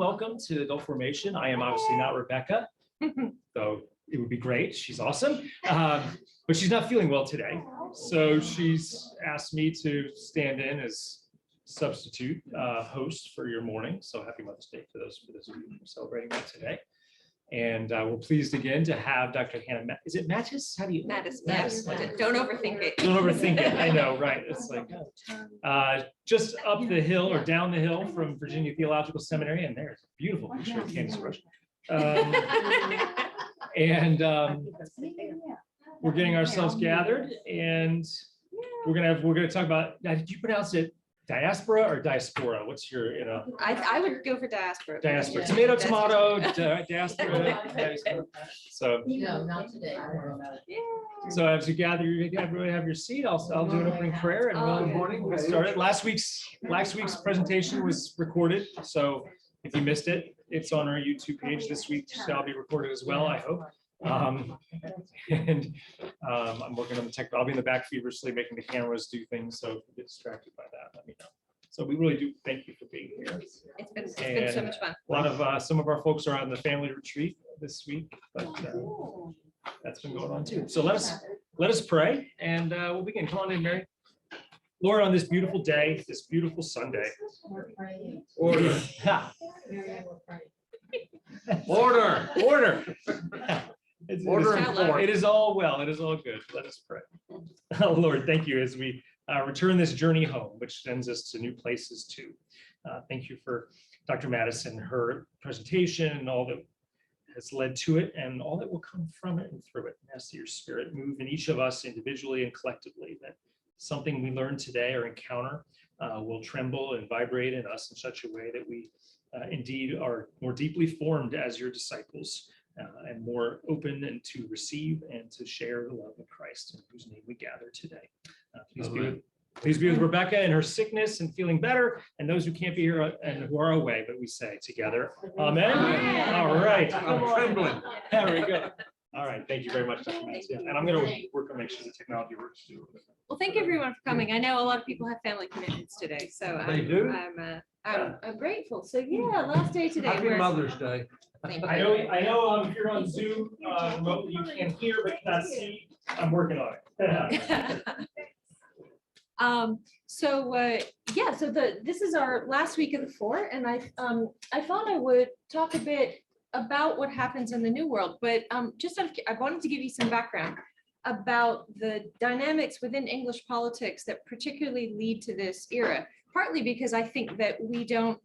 Welcome to Adult Formation. I am obviously not Rebecca, though it would be great. She's awesome, but she's not feeling well today. So she's asked me to stand in as substitute host for your morning. So happy Mother's Day for those of you who are celebrating that today. And we're pleased again to have Dr. Hannah. Is it Mattis? How do you? Mattis. Yes. Don't overthink it. Don't overthink it. I know, right? It's like just up the hill or down the hill from Virginia Theological Seminary, and there's a beautiful picture of Candace Rush. We're getting ourselves gathered, and we're gonna talk about. Now, did you pronounce it diaspora or diaspora? What's your, I would go for diaspora. Diaspora. Yeah. Tomato, diaspora. So No, not today. So as you gather, everybody have your seat. I'll do an opening prayer and we'll get started. Last week's presentation was recorded, so if you missed it, it's on our YouTube page. This week shall be recorded as well, I hope. I'm working on the tech. I'll be in the back feverishly making the cameras do things, so if you get distracted by that, let me know. So we really do thank you for being here. It's been so much fun. A lot of some of our folks are on the family retreat this week, but that's been going on too. So let us pray, and we'll begin. Come on in, Mary. Lord, on this beautiful day, this beautiful Sunday. Order. Order. It is all well. It is all good. Let us pray. Oh, Lord, thank you as we return this journey home, which sends us to new places too. Thank you for Dr. Madison, her presentation, and all that has led to it, and all that will come from it and through it. And ask that your Spirit move in each of us individually and collectively, that something we learn today or encounter will tremble and vibrate in us in such a way that we indeed are more deeply formed as your disciples. And more open and to receive and to share the love of Christ, in whose name we gather today. Please be with Rebecca in her sickness and feeling better, and those who can't be here and who are away, but we say together, Amen. All right. I'm trembling. There we go. All right. Thank you very much, Dr. Madison. And I'm going to work on make sure the technology works too. Well, thank you everyone for coming. I know a lot of people have family commitments today, so I'm grateful. So yeah, last day today. Happy Mother's Day. I know if you're on Zoom remotely, you can hear but cannot see. I'm working on it. This is our last week of the four, and I thought I would talk a bit about what happens in the New World, but I wanted to give you some background about the dynamics within English politics that particularly lead to this era, partly because I think that we don't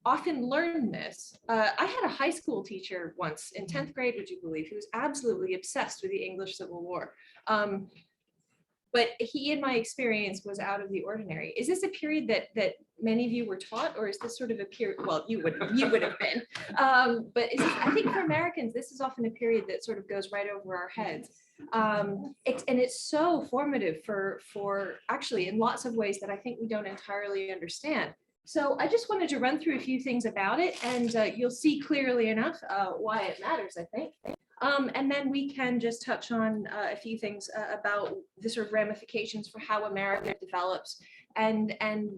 often learn this. I had a high school teacher once in 10th grade, would you believe, who was absolutely obsessed with the English Civil War. But he, in my experience, was out of the ordinary. Is this a period that many of you were taught, or is this sort of a period, well, you would have been, but I think for Americans, this is often a period that sort of goes right over our heads. And it's so formative for actually in lots of ways that I think we don't entirely understand. So I just wanted to run through a few things about it, and you'll see clearly enough why it matters, I think. And then we can just touch on a few things about the sort of ramifications for how America develops and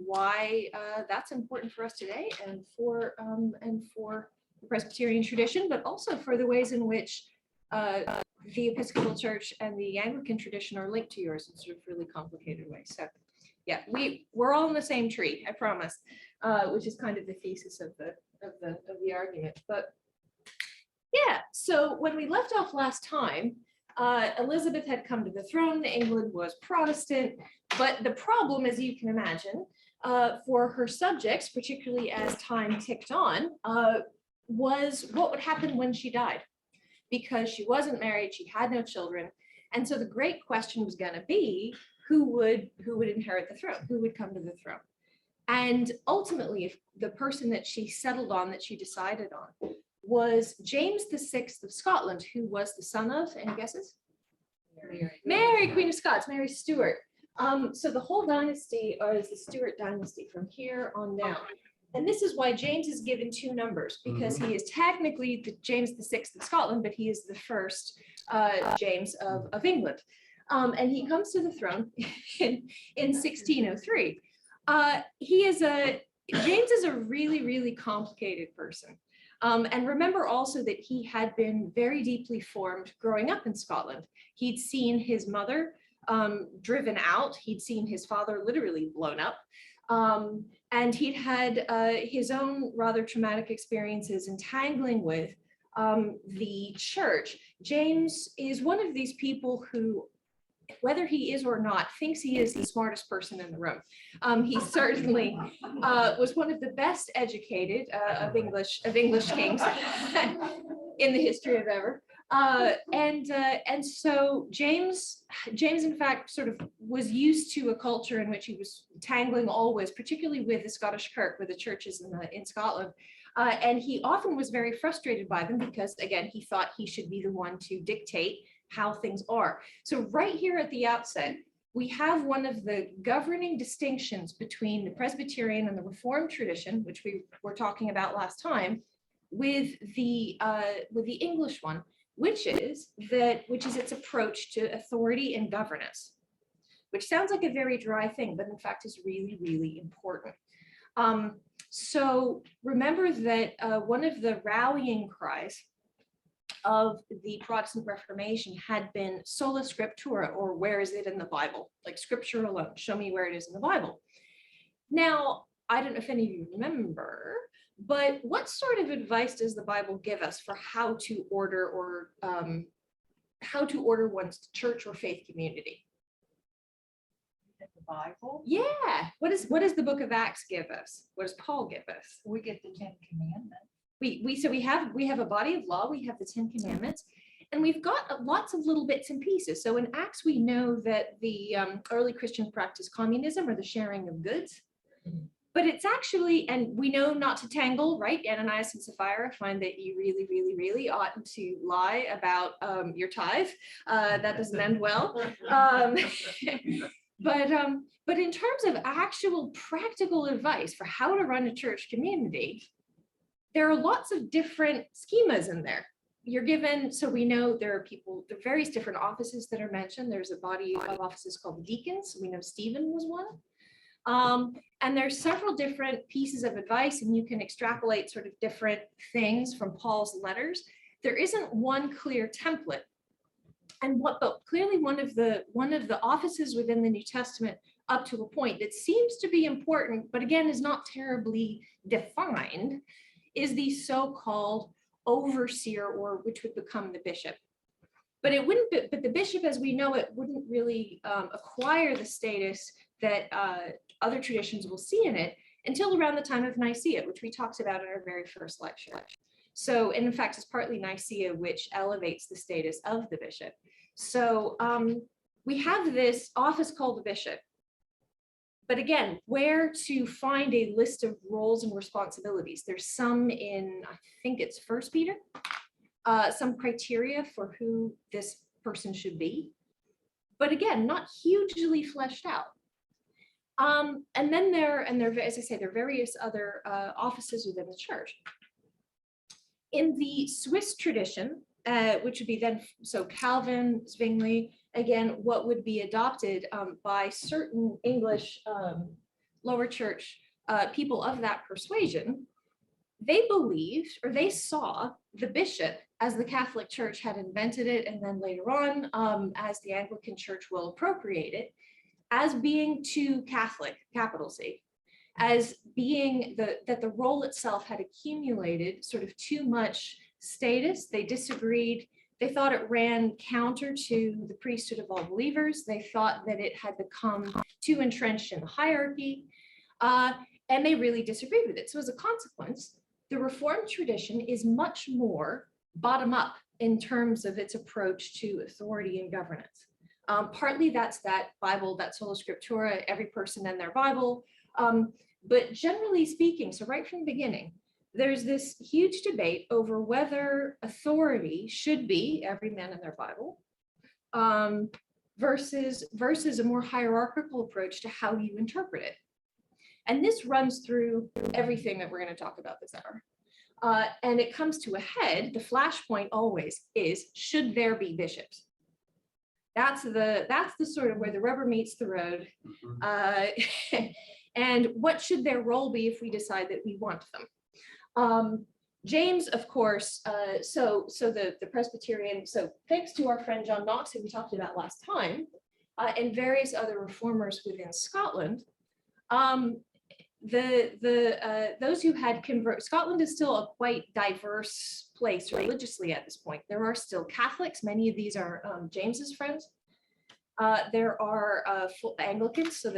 why that's important for us today and for the Presbyterian tradition, but also for the ways in which the Episcopal Church and the Anglican tradition are linked to yours in sort of really complicated ways. So yeah, we're all in the same tree, I promise, which is kind of the thesis of the argument. But yeah, so when we left off last time, Elizabeth had come to the throne. England was Protestant, but the problem, as you can imagine, for her subjects, particularly as time ticked on, was what would happen when she died, because she wasn't married, she had no children, and so the great question was going to be who would inherit the throne, who would come to the throne, and ultimately, if the person that she settled on, that she decided on, was James VI of Scotland, who was the son of, any guesses? Mary, Queen of Scots, Mary Stuart. So the whole dynasty is the Stuart dynasty from here on down. And this is why James is given two numbers, because he is technically the James VI of Scotland, but he is the first James of England. And he comes to the throne in 1603. He is a James is a really, really complicated person. And remember also that he had been very deeply formed growing up in Scotland. He'd seen his mother driven out. He'd seen his father literally blown up. And he'd had his own rather traumatic experiences entangling with the church. James is one of these people who, whether he is or not, thinks he is the smartest person in the room. He certainly was one of the best educated of English kings in the history of ever. And so James, in fact, sort of was used to a culture in which he was tangling always, particularly with the Scottish Kirk, with the churches in Scotland. And he often was very frustrated by them because, again, he thought he should be the one to dictate how things are. So right here at the outset, we have one of the governing distinctions between the Presbyterian and the Reformed tradition, which we were talking about last time, with the English one, which is its approach to authority and governance, which sounds like a very dry thing, but in fact is really, really important. So remember that one of the rallying cries of the Protestant Reformation had been sola scriptura, or where is it in the Bible? Like scripture alone, show me where it is in the Bible. Now, I don't know if any of you remember, but what sort of advice does the Bible give us for how to order one's church or faith community? The Bible? Yeah. What does the book of Acts give us? What does Paul give us? We get the 10 Commandments. We have a body of law, we have the 10 Commandments, and we've got lots of little bits and pieces. So in Acts, we know that the early Christians practiced communism, or the sharing of goods. But it's actually, and we know not to tangle, right? Ananias and Sapphira find that you really, really, really oughtn't to lie about your tithe. That doesn't end well. But in terms of actual practical advice for how to run a church community, there are lots of different schemas in there. You're given, so we know there are various different offices that are mentioned. There's a body of offices called the deacons. We know Stephen was one. And there's several different pieces of advice, and you can extrapolate sort of different things from Paul's letters. There isn't one clear template. And but clearly one of the offices within the New Testament up to a point that seems to be important, but again is not terribly defined, is the so-called overseer, or which would become the bishop. But it wouldn't be, but the bishop as we know it wouldn't really acquire the status that other traditions will see in it until around the time of Nicaea, which we talked about in our very first lecture. So, and in fact, it's partly Nicaea which elevates the status of the bishop. So we have this office called the bishop. But again, where to find a list of roles and responsibilities? There's some in, I think it's 1 Peter, some criteria for who this person should be. But again, not hugely fleshed out. And then as I say, there are various other offices within the church. In the Swiss tradition, which would be then, so Calvin, Zwingli, again, what would be adopted by certain English lower church people of that persuasion, they believed, or they saw the bishop as the Catholic Church had invented it, and then later on, as the Anglican Church will appropriate it, as being too Catholic, capital C, as being that the role itself had accumulated sort of too much status. They disagreed. They thought it ran counter to the priesthood of all believers. They thought that it had become too entrenched in the hierarchy, and they really disagreed with it. So as a consequence, the Reformed tradition is much more bottom up in terms of its approach to authority and governance. Partly that's that Bible, that sola scriptura, every person and their Bible. But generally speaking, so right from the beginning, there's this huge debate over whether authority should be every man in their Bible versus a more hierarchical approach to how you interpret it. And this runs through everything that we're going to talk about this hour. And it comes to a head. The flashpoint always is, should there be bishops? That's the sort of where the rubber meets the road. And what should their role be if we decide that we want them? James, of course, so the Presbyterian, so thanks to our friend John Knox, who we talked about last time, and various other reformers within Scotland, those who had Scotland is still a quite diverse place religiously at this point. There are still Catholics. Many of these are James's friends. There are full Anglicans. So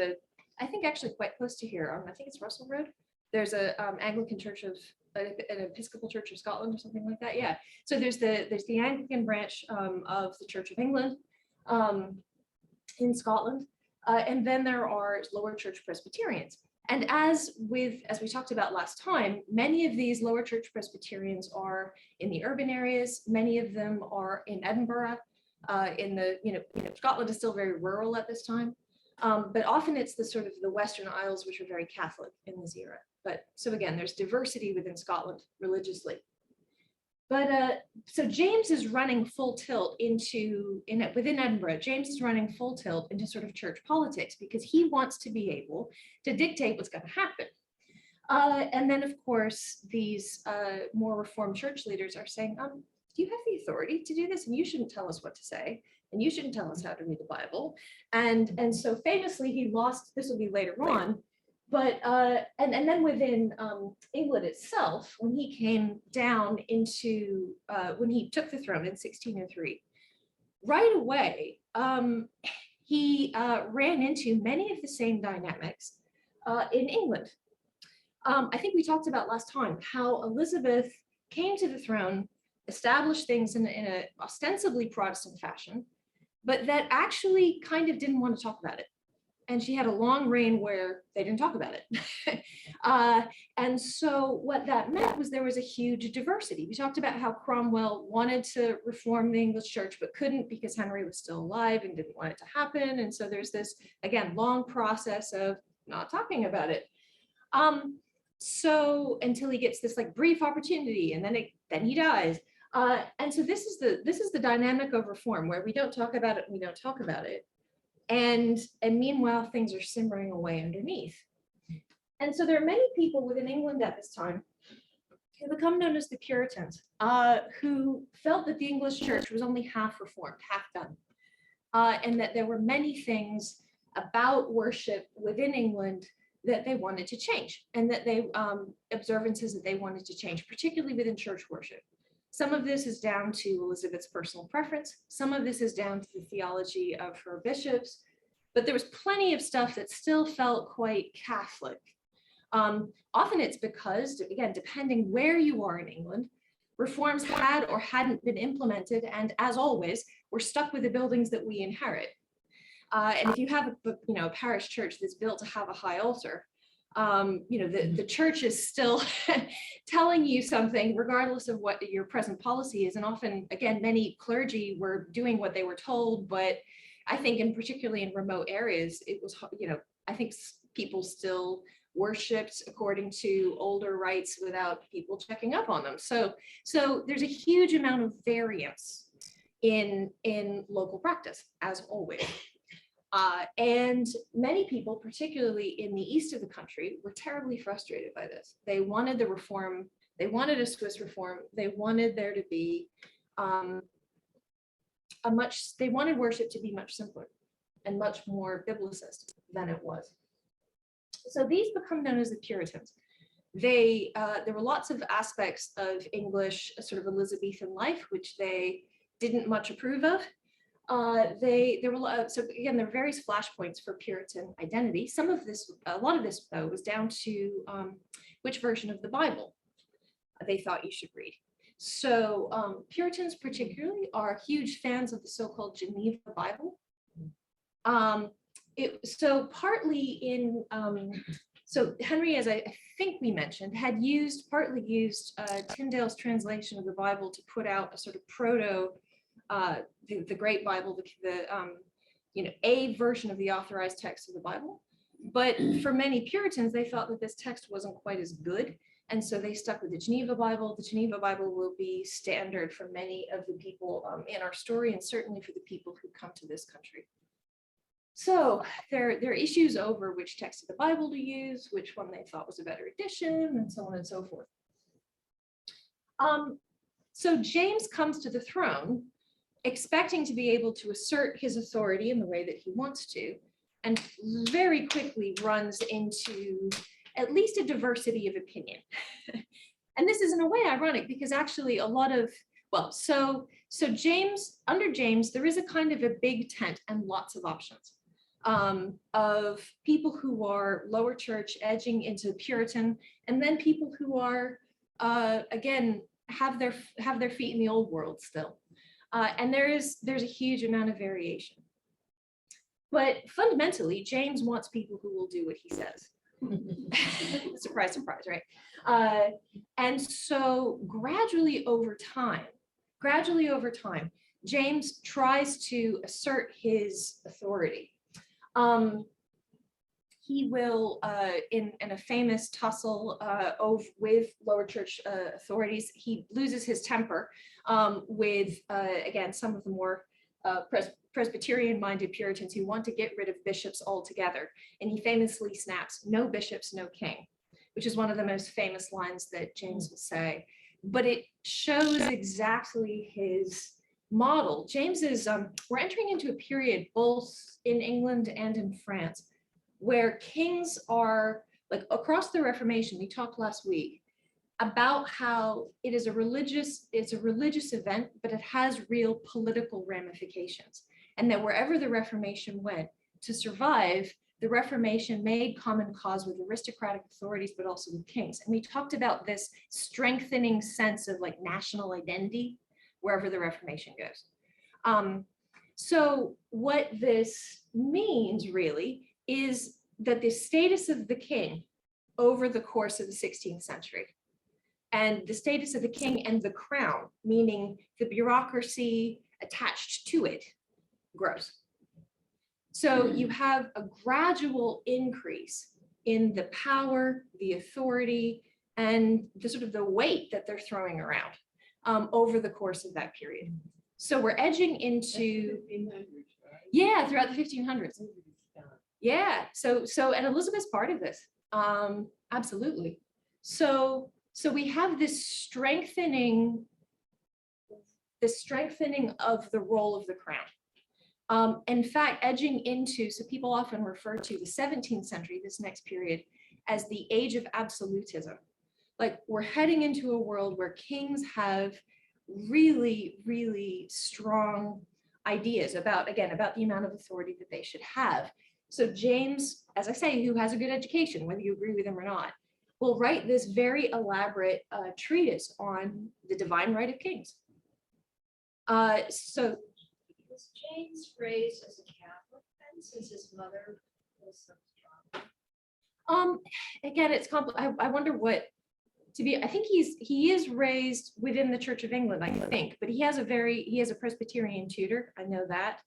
I think actually quite close to here. I think it's Russell Road. There's a Anglican church of an Episcopal Church of Scotland or something like that. Yeah. So there's the Anglican branch of the Church of England in Scotland, and then there are lower church Presbyterians. And as we talked about last time, many of these lower church Presbyterians are in the urban areas. Many of them are in Edinburgh. Scotland is still very rural at this time, but often it's the sort of the Western Isles, which are very Catholic in this era. But so again, there's diversity within Scotland religiously. But so James is running full tilt within Edinburgh. James is running full tilt into sort of church politics because he wants to be able to dictate what's going to happen. And then, of course, these more reformed church leaders are saying, do you have the authority to do this? And you shouldn't tell us what to say. And you shouldn't tell us how to read the Bible. And so famously, he lost, this will be later on, but and then within England itself, when he came down into, when he took the throne in 1603, right away, he ran into many of the same dynamics in England. I think we talked about last time how Elizabeth came to the throne, established things in a ostensibly Protestant fashion, but that actually kind of didn't want to talk about it. And she had a long reign where they didn't talk about it. And so what that meant was there was a huge diversity. We talked about how Cromwell wanted to reform the English church, but couldn't because Henry was still alive and didn't want it to happen. And so there's this, again, long process of not talking about it. So until he gets this like brief opportunity and then he dies. And so this is the dynamic of reform where we don't talk about it, we don't talk about it. And meanwhile, things are simmering away underneath. And so there are many people within England at this time who become known as the Puritans, who felt that the English church was only half reformed, half done, and that there were many things about worship within England that they wanted to change, and that they observances that they wanted to change, particularly within church worship. Some of this is down to Elizabeth's personal preference. Some of this is down to the theology of her bishops, but there was plenty of stuff that still felt quite Catholic. Often it's because, again, depending where you are in England, reforms had or hadn't been implemented, and as always, we're stuck with the buildings that we inherit. And if you have a parish church that's built to have a high altar, the church is still telling you something regardless of what your present policy is. And often, again, many clergy were doing what they were told, but I think particularly in remote areas, it was, I think people still worshipped according to older rites without people checking up on them. So there's a huge amount of variance in local practice, as always. And many people, particularly in the east of the country, were terribly frustrated by this. They wanted the reform, they wanted a Swiss reform, they wanted there to be they wanted worship to be much simpler and much more biblicist than it was. So these become known as the Puritans. There were lots of aspects of English sort of Elizabethan life which they didn't much approve of. There were so again, there are various flashpoints for Puritan identity. A lot of this though was down to which version of the Bible they thought you should read. So Puritans particularly are huge fans of the so-called Geneva Bible. So partly in so Henry, as I think we mentioned, had partly used Tyndale's translation of the Bible to put out a sort of proto. The Great Bible, a version of the authorized text of the Bible. But for many Puritans, they thought that this text wasn't quite as good. And so they stuck with the Geneva Bible. The Geneva Bible will be standard for many of the people in our story, and certainly for the people who come to this country. So there are issues over which text of the Bible to use, which one they thought was a better edition, and so on and so forth. So James comes to the throne expecting to be able to assert his authority in the way that he wants to, and very quickly runs into at least a diversity of opinion. And this is in a way ironic because actually a lot of, well, so James, under James, there is a kind of a big tent and lots of options of people who are lower church edging into Puritan, and then people who are, again, have their feet in the old world still. And there's a huge amount of variation. But fundamentally, James wants people who will do what he says. Surprise, surprise, right? And so gradually over time, James tries to assert his authority. He will, in a famous tussle with lower church authorities, he loses his temper with, again, some of the more Presbyterian-minded Puritans who want to get rid of bishops altogether. And he famously snaps, "No bishops, no king," which is one of the most famous lines that James will say. But it shows exactly his model. James is, we're entering into a period both in England and in France where kings are, like across the Reformation, we talked last week about how it is it's a religious event, but it has real political ramifications. And that wherever the Reformation went, to survive, the Reformation made common cause with aristocratic authorities, but also with kings. And we talked about this strengthening sense of like national identity wherever the Reformation goes. So what this means really is that the status of the king over the course of the 16th century and the status of the king and the crown, meaning the bureaucracy attached to it, grows. So you have a gradual increase in the power, the authority, and the sort of the weight that they're throwing around over the course of that period. So we're edging into, yeah, throughout the 1500s. Yeah, so and Elizabeth's part of this, absolutely. So we have this strengthening of the role of the crown. In fact, edging into, so people often refer to the 17th century, this next period, as the age of absolutism. Like we're heading into a world where kings have really, really strong ideas about, again, about the amount of authority that they should have. So James, as I say, who has a good education, whether you agree with him or not, will write this very elaborate treatise on the divine right of kings. So was James raised as a Catholic then, since his mother was so strong? Again, it's complicated. I wonder what to be. I think he is raised within the Church of England, I think, but he has a Presbyterian tutor. I know that.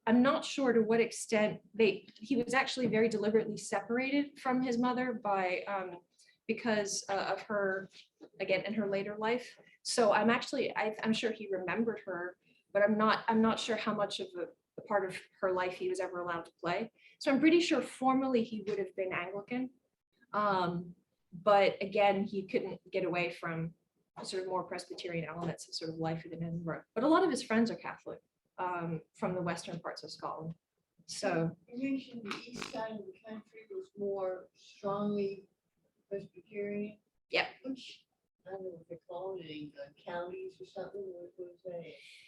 I'm not sure to what extent he was actually very deliberately separated from his mother by because of her, again, in her later life. So I'm sure he remembered her, but I'm not sure how much of a part of her life he was ever allowed to play. So I'm pretty sure formally he would have been Anglican. But again, he couldn't get away from sort of more Presbyterian elements of sort of life in Edinburgh. But a lot of his friends are Catholic from the western parts of Scotland. So you mentioned the east side of the country was more strongly Presbyterian. Yeah. Which, I don't know if they call it counties or something. What was that?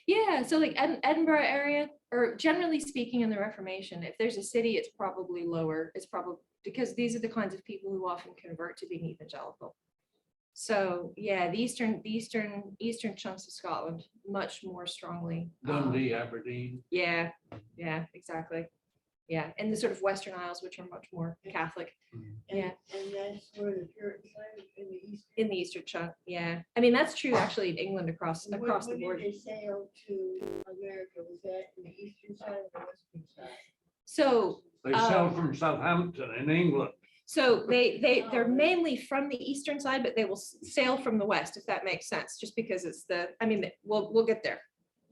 yeah, so like Edinburgh area, or generally speaking in the Reformation, if there's a city, it's probably lower. It's probably because these are the kinds of people who often convert to being evangelical. So yeah, the eastern chunks of Scotland much more strongly. Dundee, Aberdeen. Yeah, exactly. Yeah, and the sort of Western Isles, which are much more Catholic. Yeah. And that's where the Puritan side is in the east. In the eastern chunk, yeah. I mean, that's true actually in England across the board. When did they sail to America? Was that in the eastern side or the western side? So They sailed from Southampton in England. So they're mainly from the eastern side, but they will sail from the west, if that makes sense, just because it's we'll get there.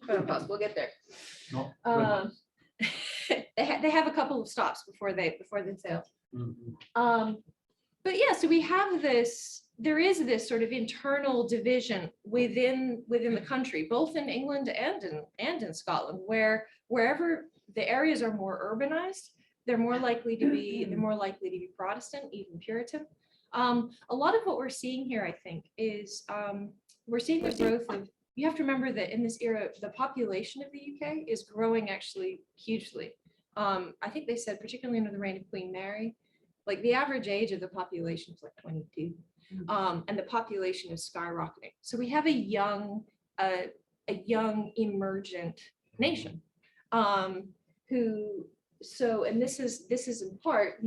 We'll get there. No, they have a couple of stops before they sail. Mhm. But yeah, so we have this, there is this sort of internal division within the country, both in England and in Scotland, where wherever the areas are more urbanized, they're more likely to be Protestant, even Puritan. A lot of what we're seeing here, I think, is we're seeing the growth of, you have to remember that in this era, the population of the UK is growing actually hugely. I think they said, particularly under the reign of Queen Mary, like the average age of the population is like 22, and the population is skyrocketing. So we have a young emergent nation, and this is in part,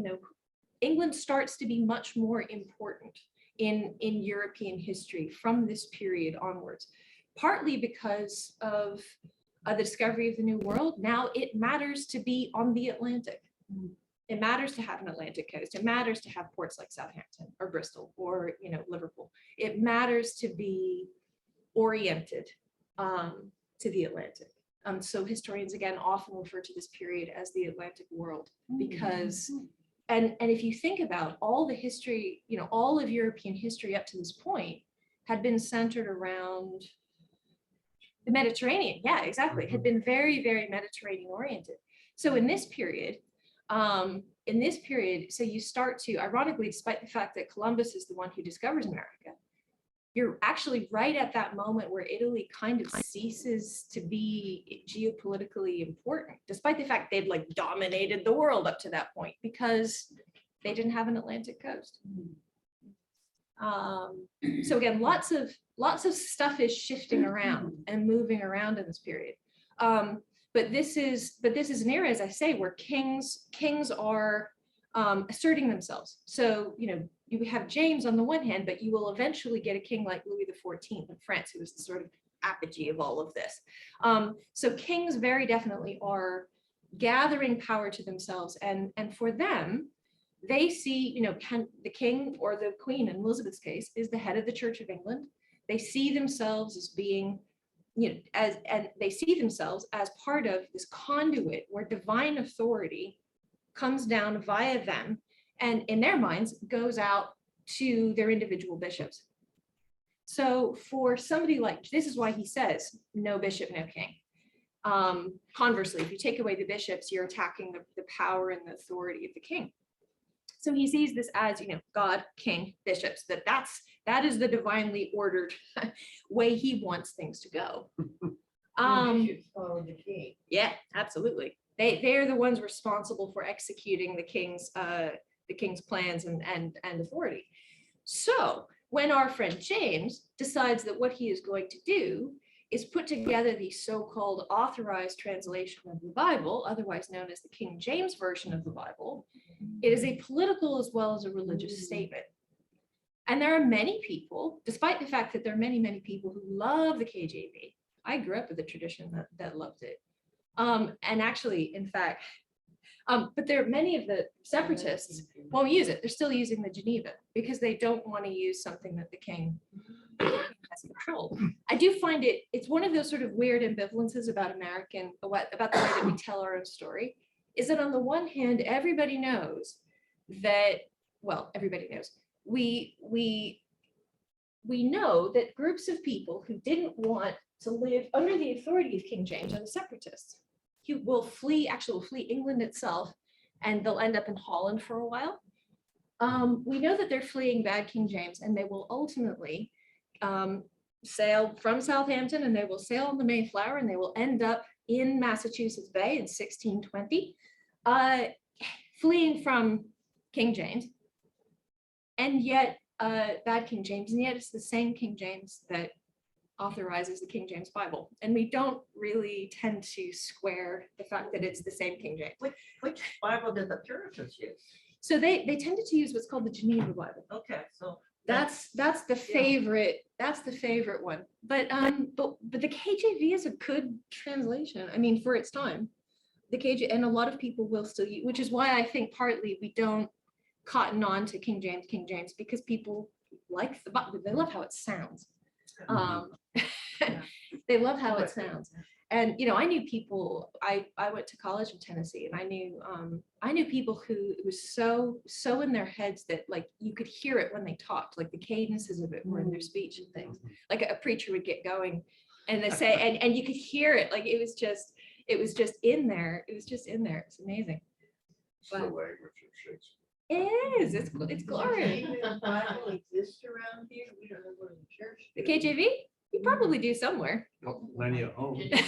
England starts to be much more important in European history from this period onwards, partly because of the discovery of the New World. Now it matters to be on the Atlantic. It matters to have an Atlantic coast. It matters to have ports like Southampton or Bristol or Liverpool. It matters to be oriented to the Atlantic. So historians again often refer to this period as the Atlantic world because, and if you think about all the history, all of European history up to this point had been centered around the Mediterranean. Yeah, exactly. It had been very, very Mediterranean oriented. So in this period, so you start to, ironically, despite the fact that Columbus is the one who discovers America, you're actually right at that moment where Italy kind of ceases to be geopolitically important, despite the fact they'd like dominated the world up to that point because they didn't have an Atlantic coast. So again, lots of stuff is shifting around and moving around in this period. But this is an era, as I say, where kings are asserting themselves. So, you have James on the one hand, but you will eventually get a king like Louis XIV of France, who is the sort of apogee of all of this. So kings very definitely are gathering power to themselves. And for them, they see, the king or the queen, in Elizabeth's case, is the head of the Church of England. They see themselves as being, and they see themselves as part of this conduit where divine authority comes down via them and in their minds goes out to their individual bishops. So for somebody like, this is why he says no bishop, no king. Conversely, if you take away the bishops, you're attacking the power and the authority of the king. So he sees this as, God, king, bishops, that is the divinely ordered way he wants things to go. Bishops follow the king. Yeah, absolutely. They're the ones responsible for executing the king's plans and authority. So when our friend James decides that what he is going to do is put together the so-called authorized translation of the Bible, otherwise known as the King James Version of the Bible, it is a political as well as a religious statement. And there are many people, despite the fact that there are many, many people who love the KJV. I grew up with a tradition that loved it. And actually, in fact, but there are many of the separatists won't use it. They're still using the Geneva because they don't want to use something that the king has controlled. I do find it's one of those sort of weird ambivalences about about the way that we tell our own story, is that on the one hand, everybody knows that, well, everybody knows. We know that groups of people who didn't want to live under the authority of King James are the separatists. He will flee England itself, and they'll end up in Holland for a while. We know that they're fleeing bad King James, and they will ultimately sail from Southampton, and they will sail on the Mayflower, and they will end up in Massachusetts Bay in 1620, fleeing from King James, and yet bad King James, and yet it's the same King James that authorizes the King James Bible. And we don't really tend to square the fact that it's the same King James. Which Bible did the Puritans use? So they tended to use what's called the Geneva Bible. Okay, so That's the favorite. That's the favorite one. But the KJV is a good translation. I mean, for its time, the KJV, and a lot of people will still use, which is why I think partly we don't cotton on to King James, because people like the Bible. They love how it sounds. They love how it sounds. And, you know, I knew people, I went to college in Tennessee, and I knew people who it was so in their heads that like you could hear it when they talked, like the cadences of it were in their speech and things. Like a preacher would get going and they say, and you could hear it, like it was just in there. It was just in there. It's amazing. The language of Shakespeare. It is. It's glorious. Even the Bible exists around here, we don't know where the church. The is. KJV, you probably do somewhere. Plenty of home. Geneva,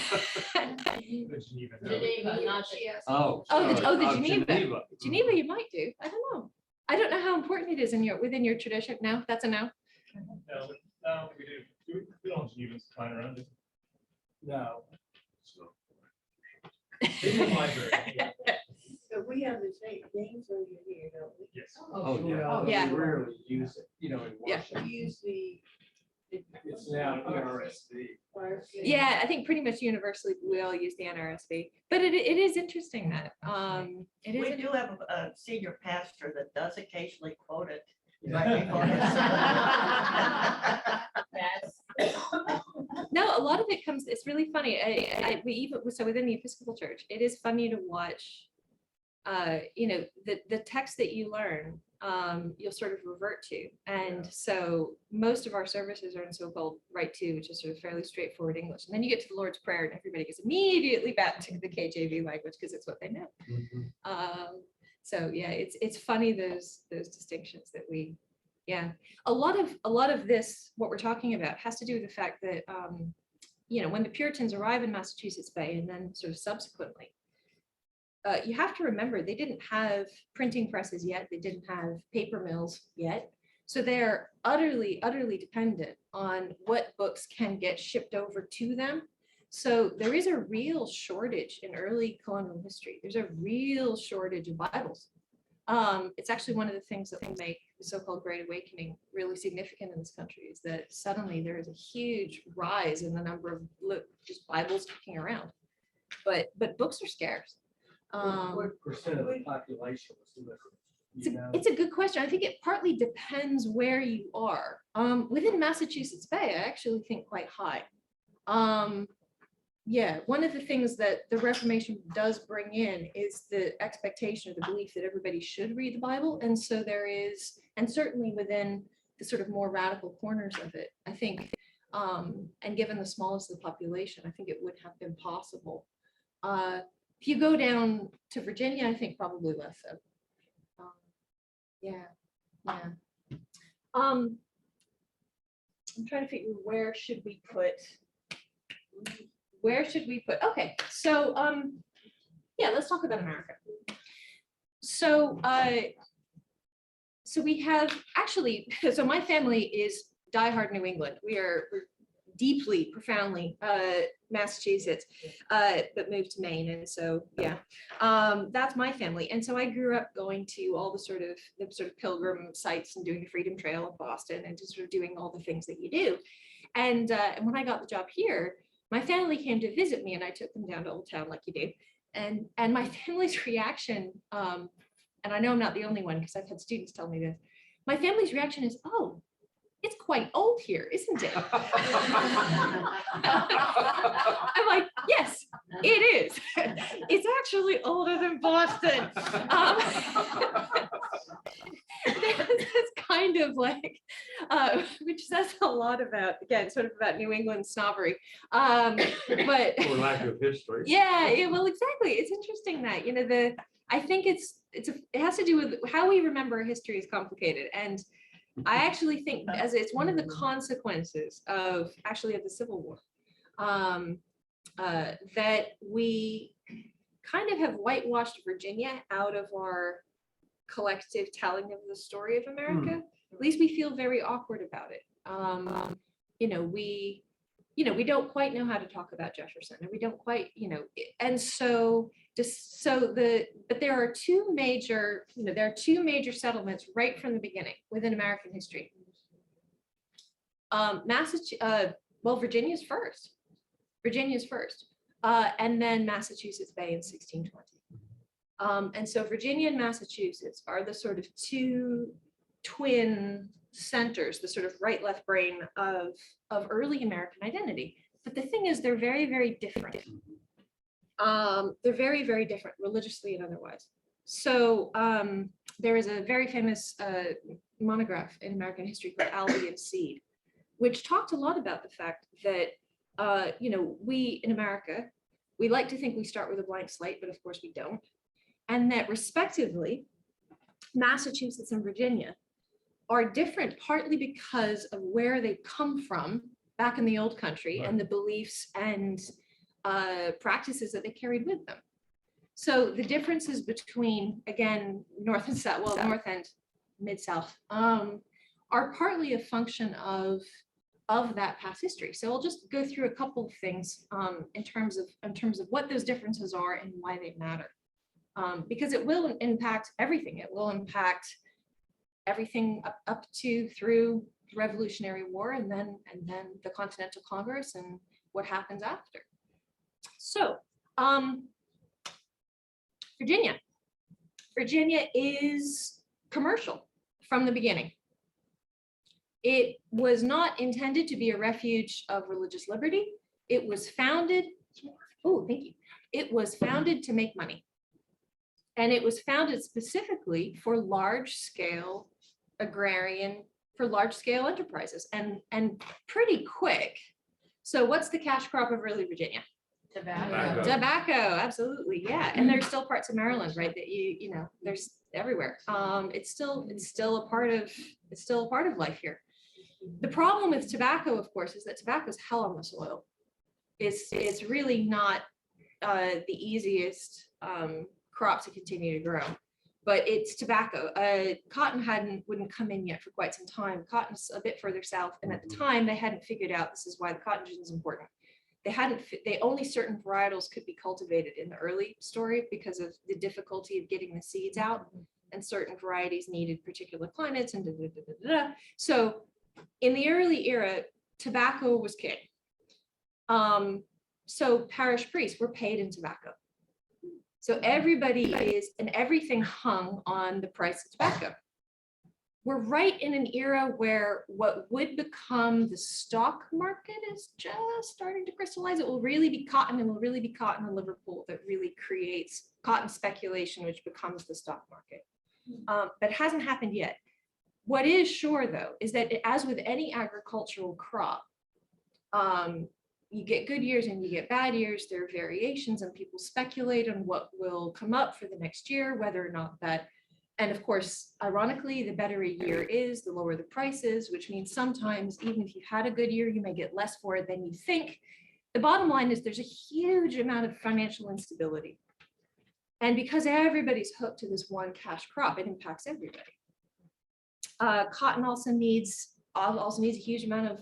not Oh. Oh, sorry. the Geneva. Mm-hmm. Geneva, you might do. I don't know. I don't know how important it is within your tradition. No, that's a no. No, we do. We don't even sign around it. No. So, It's in the library. Yeah. So we have the same things over here, don't we? Yes. Oh, yeah. Oh, Yeah. We rarely use it, in Yeah. Washington. We use the. It's now ERSV. Yeah, I think pretty much universally we all use the NRSV, but it is interesting that it We is. do have a senior pastor that does occasionally quote it. Yeah. Right before his sermon. No, a lot of it comes. It's really funny. We even so within the Episcopal Church, it is funny to watch. You know, the text that you learn, you'll sort of revert to, and so most of our services are in so-called Rite 2, which is sort of fairly straightforward English, and then you get to the Lord's Prayer, and everybody gets immediately back to the KJV language because it's what they know. mhm. So yeah, it's funny those distinctions that we, yeah, a lot of this, what we're talking about has to do with the fact that, you know, when the Puritans arrive in Massachusetts Bay and then sort of subsequently, you have to remember they didn't have printing presses yet. They didn't have paper mills yet. So they're utterly dependent on what books can get shipped over to them. So there is a real shortage in early colonial history. There's a real shortage of Bibles. It's actually one of the things that will make the so-called Great Awakening really significant in this country, is that suddenly there is a huge rise in the number of just Bibles kicking around. But books are scarce. What percent of the population was literate? It's a good question. I think it partly depends where you are. Within Massachusetts Bay, I actually think quite high. Yeah, one of the things that the Reformation does bring in is the expectation or the belief that everybody should read the Bible. And so there is, and certainly within the sort of more radical corners of it, I think, and given the smallness of the population, I think it would have been possible. If you go down to Virginia, I think probably less so. Yeah. I'm trying to figure where should we put. Okay, so yeah, let's talk about America. So so we have actually, so my family is diehard New England. We're deeply, profoundly Massachusetts, but moved to Maine. And so, yeah, that's my family. And so I grew up going to all the sort of pilgrim sites and doing the Freedom Trail in Boston and just sort of doing all the things that you do. And when I got the job here, my family came to visit me and I took them down to Old Town like you do. And my family's reaction, and I know I'm not the only one because I've had students tell me this, my family's reaction is, oh, it's quite old here, isn't it? I'm like, yes, it is. It's actually older than Boston. That's kind of like, which says a lot about, again, sort of about New England snobbery. But Or lack of history. yeah, well, exactly. It's interesting that, you know, I think it has to do with how we remember history is complicated. And I actually think as it's one of the consequences of the Civil War, that we kind of have whitewashed Virginia out of our collective telling of the story of America. At least we feel very awkward about it. We don't quite know how to talk about Jefferson, and we don't quite, and so but there are two major settlements right from the beginning within American history. Virginia's first, and then Massachusetts Bay in 1620. And so Virginia and Massachusetts are the sort of two twin centers, the sort of right left brain of early American identity. But the thing is, they're very, very different. They're very, very different religiously and otherwise. So there is a very famous monograph in American history called Alby and Seed, which talked a lot about the fact that, we in America, we like to think we start with a blank slate, but of course we don't. And that respectively, Massachusetts and Virginia are different partly because of where they come from back in the old country and the beliefs and practices that they carried with them. So the differences between, again, North and South, well, North and Mid-South, are partly a function of that past history. So I'll just go through a couple of things in terms of what those differences are and why they matter. Because it will impact everything. It will impact everything up to through the Revolutionary War and then the Continental Congress and what happens after. So Virginia is commercial from the beginning. It was not intended to be a refuge of religious liberty. It was founded, oh, thank you. It was founded to make money. And it was founded specifically for large scale enterprises and pretty quick. So what's the cash crop of early Virginia? Tobacco, absolutely, yeah. And there's still parts of Maryland, right? That there's everywhere. It's still a part of life here. The problem with tobacco, of course, is that tobacco is hell on the soil. It's really not the easiest crop to continue to grow, but it's tobacco. Cotton wouldn't come in yet for quite some time. Cotton's a bit further south, and at the time they hadn't figured out, this is why the cotton gin is important. Only certain varietals could be cultivated in the early story because of the difficulty of getting the seeds out, and certain varieties needed particular climates and So in the early era, tobacco was king. So parish priests were paid in tobacco. So everything hung on the price of tobacco. We're right in an era where what would become the stock market is just starting to crystallize. It will really be cotton, and will really be cotton in Liverpool that really creates cotton speculation, which becomes the stock market. But it hasn't happened yet. What is sure, though, is that as with any agricultural crop, you get good years and you get bad years. There are variations, and people speculate on what will come up for the next year, whether or not that. And of course, ironically, the better a year is, the lower the price is, which means sometimes even if you've had a good year, you may get less for it than you think. The bottom line is there's a huge amount of financial instability. And because everybody's hooked to this one cash crop, it impacts everybody. Cotton also needs a huge amount of,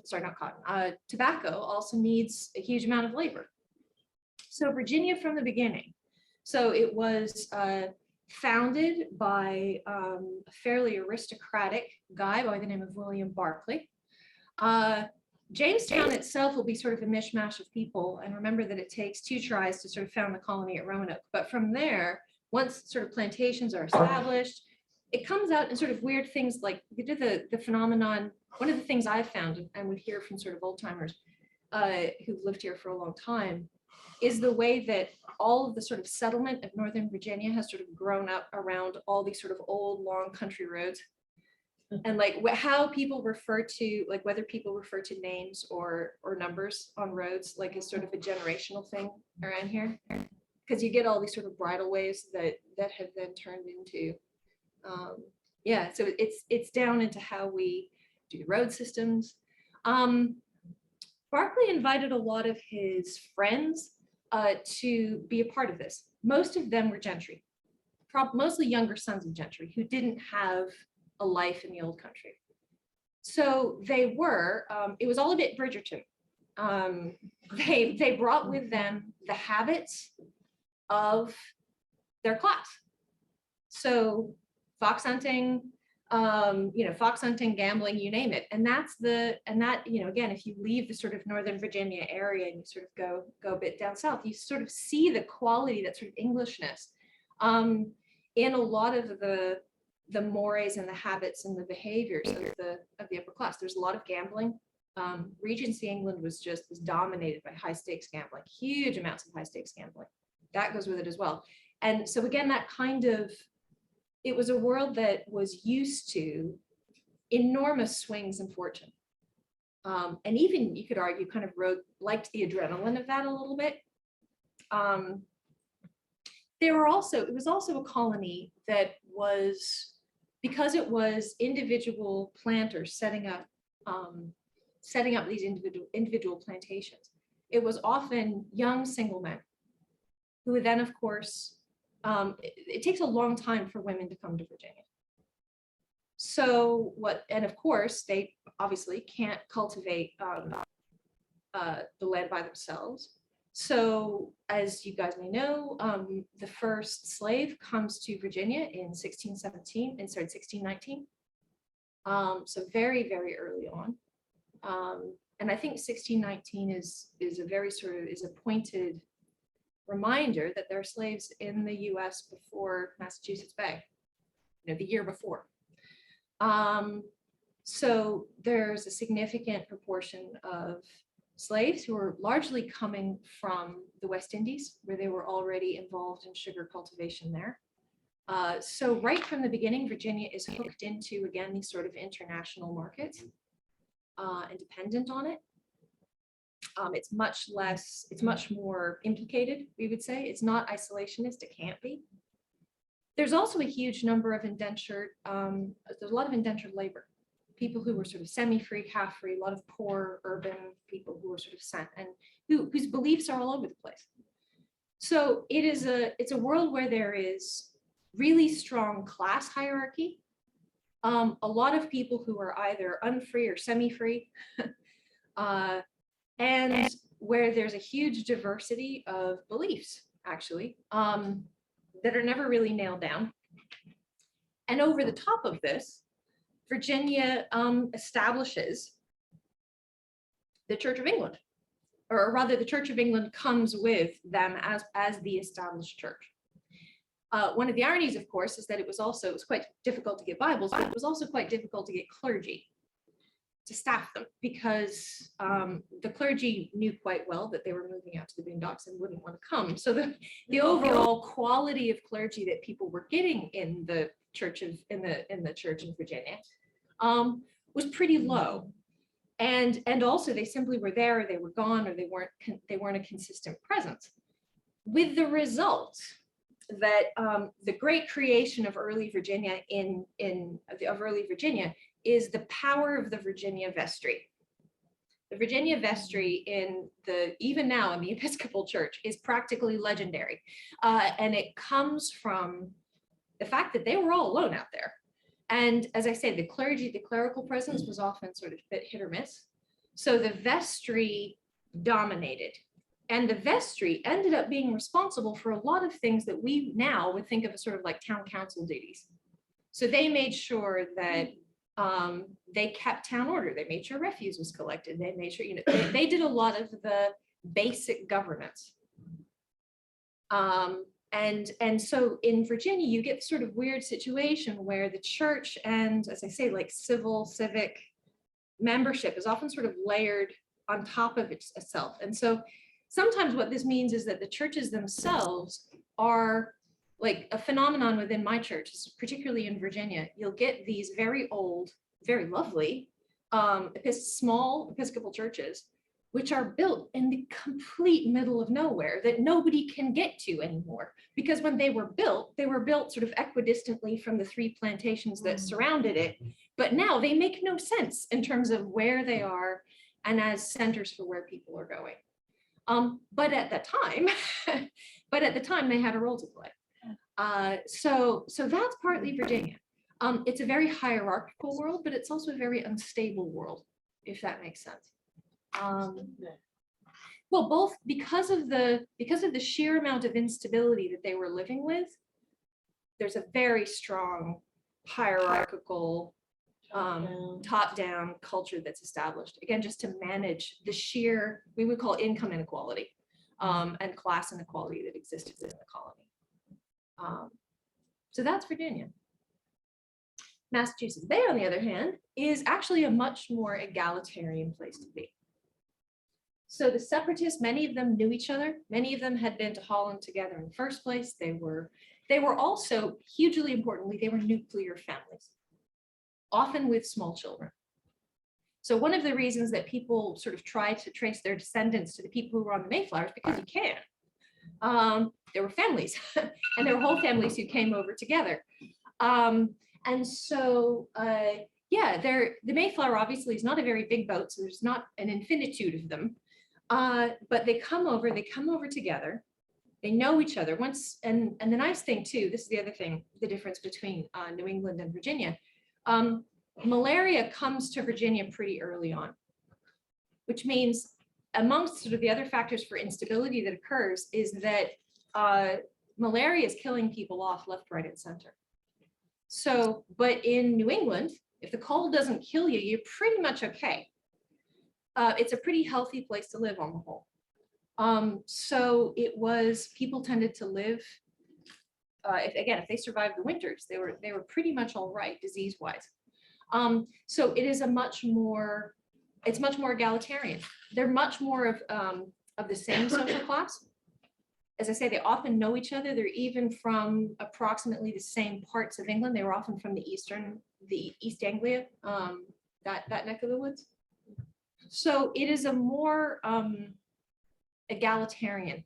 tobacco also needs a huge amount of labor. So Virginia from the beginning. So it was founded by a fairly aristocratic guy by the name of William Barclay. Jamestown itself will be sort of a mishmash of people. And remember that it takes 2 tries to sort of found the colony at Roanoke. But from there, once sort of plantations are established, it comes out in sort of weird things like we did the phenomenon. One of the things I've found, and would hear from sort of old timers who've lived here for a long time, is the way that all of the sort of settlement of Northern Virginia has sort of grown up around all these sort of old long country roads. And like how people refer to, like whether people refer to names or numbers on roads, like is sort of a generational thing around here. Because you get all these sort of bridleways that have then turned into, so it's down into how we do road systems. Barclay invited a lot of his friends to be a part of this. Most of them were gentry, mostly younger sons of gentry who didn't have a life in the old country. So they were, it was all a bit Bridgerton. They brought with them the habits of their class. So fox hunting, gambling, you name it. And that, again, if you leave the sort of Northern Virginia area and you sort of go a bit down south, you sort of see the quality, that sort of Englishness in a lot of the mores and the habits and the behaviors of the upper class. There's a lot of gambling. Regency England was dominated by high stakes gambling, huge amounts of high stakes gambling. That goes with it as well. And so again, it was a world that was used to enormous swings in fortune. And even you could argue kind of liked the adrenaline of that a little bit. It was also a colony that was, because it was individual planters setting up these individual plantations. It was often young single men who would then, of course, it takes a long time for women to come to Virginia. So and of course, they obviously can't cultivate the land by themselves. So as you guys may know, the first slave comes to Virginia in 1619. So very, very early on. And I think 1619 is a very is a pointed reminder that there are slaves in the US before Massachusetts Bay, the year before. So there's a significant proportion of slaves who are largely coming from the West Indies, where they were already involved in sugar cultivation there. So right from the beginning, Virginia is hooked into, again, these sort of international markets and dependent on it. It's much more implicated, we would say. It's not isolationist, it can't be. There's also a huge number of there's a lot of indentured labor, people who were sort of semi-free, half-free, a lot of poor urban people who were sort of sent and whose beliefs are all over the place. So it's a world where there is really strong class hierarchy, a lot of people who are either unfree or semi-free, and where there's a huge diversity of beliefs, actually, that are never really nailed down. And over the top of this, Virginia establishes the Church of England, or rather the Church of England comes with them as the established church. One of the ironies, of course, is that it was quite difficult to get Bibles, but it was also quite difficult to get clergy to staff them, because the clergy knew quite well that they were moving out to the boondocks and wouldn't want to come. So the overall quality of clergy that people were getting in the church in the church in Virginia was pretty low, and also they simply were there, or they were gone, or they weren't a consistent presence. With the result that the great creation of early Virginia is the power of the Virginia vestry. The Virginia vestry even now in the Episcopal Church is practically legendary. And it comes from the fact that they were all alone out there. And as I say, the clerical presence was often sort of a bit hit or miss. So the vestry dominated. And the vestry ended up being responsible for a lot of things that we now would think of as sort of like town council duties. So they made sure that they kept town order. They made sure refuse was collected. They made sure, they did a lot of the basic governance. And so in Virginia, you get sort of weird situation where the church and, as I say, like civic membership is often sort of layered on top of itself. And so sometimes what this means is that the churches themselves are like a phenomenon within my church, particularly in Virginia. You'll get these very old, very lovely, small Episcopal churches, which are built in the complete middle of nowhere that nobody can get to anymore. Because when they were built sort of equidistantly from the 3 plantations that surrounded it. But now they make no sense in terms of where they are and as centers for where people are going. But at the time, they had a role to play. So that's partly Virginia. It's a very hierarchical world, but it's also a very unstable world, if that makes sense. Well, both because of the sheer amount of instability that they were living with, there's a very strong hierarchical top-down culture that's established, again, just to manage the sheer, we would call income inequality and class inequality that existed in the colony. So that's Virginia. Massachusetts Bay, on the other hand, is actually a much more egalitarian place to be. So the separatists, many of them knew each other. Many of them had been to Holland together in the first place. They were also, hugely importantly, they were nuclear families, often with small children. So one of the reasons that people sort of try to trace their descendants to the people who were on the Mayflower is because you can. There were families, and there were whole families who came over together. And so, yeah, the Mayflower obviously is not a very big boat, so there's not an infinitude of them. But they come over together. They know each other once. And the nice thing too, this is the other thing, the difference between New England and Virginia. Malaria comes to Virginia pretty early on, which means amongst sort of the other factors for instability that occurs is that malaria is killing people off left, right, and center. So, but in New England, if the cold doesn't kill you, you're pretty much okay. It's a pretty healthy place to live on the whole. So people tended to live, if they survived the winters, they were pretty much all right disease-wise. So it is it's much more egalitarian. They're much more of the same social class. As I say, they often know each other. They're even from approximately the same parts of England. They were often from the East Anglia, that neck of the woods. So it is a more egalitarian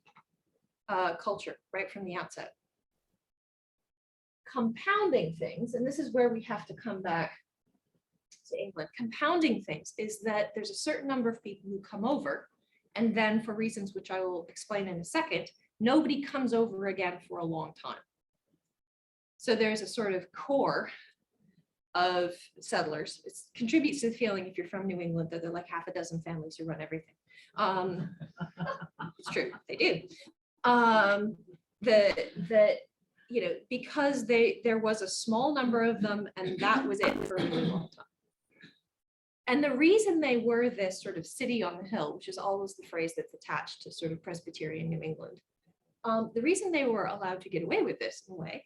culture right from the outset. Compounding things, and this is where we have to come back to England. Compounding things is that there's a certain number of people who come over, and then for reasons which I will explain in a second, nobody comes over again for a long time. So there's a sort of core of settlers. It contributes to the feeling, if you're from New England, that they're like half a dozen families who run everything. It's true, they do. Because there was a small number of them, and that was it for a really long time. And the reason they were this sort of city on the hill, which is always the phrase that's attached to sort of Presbyterian New England, the reason they were allowed to get away with this in a way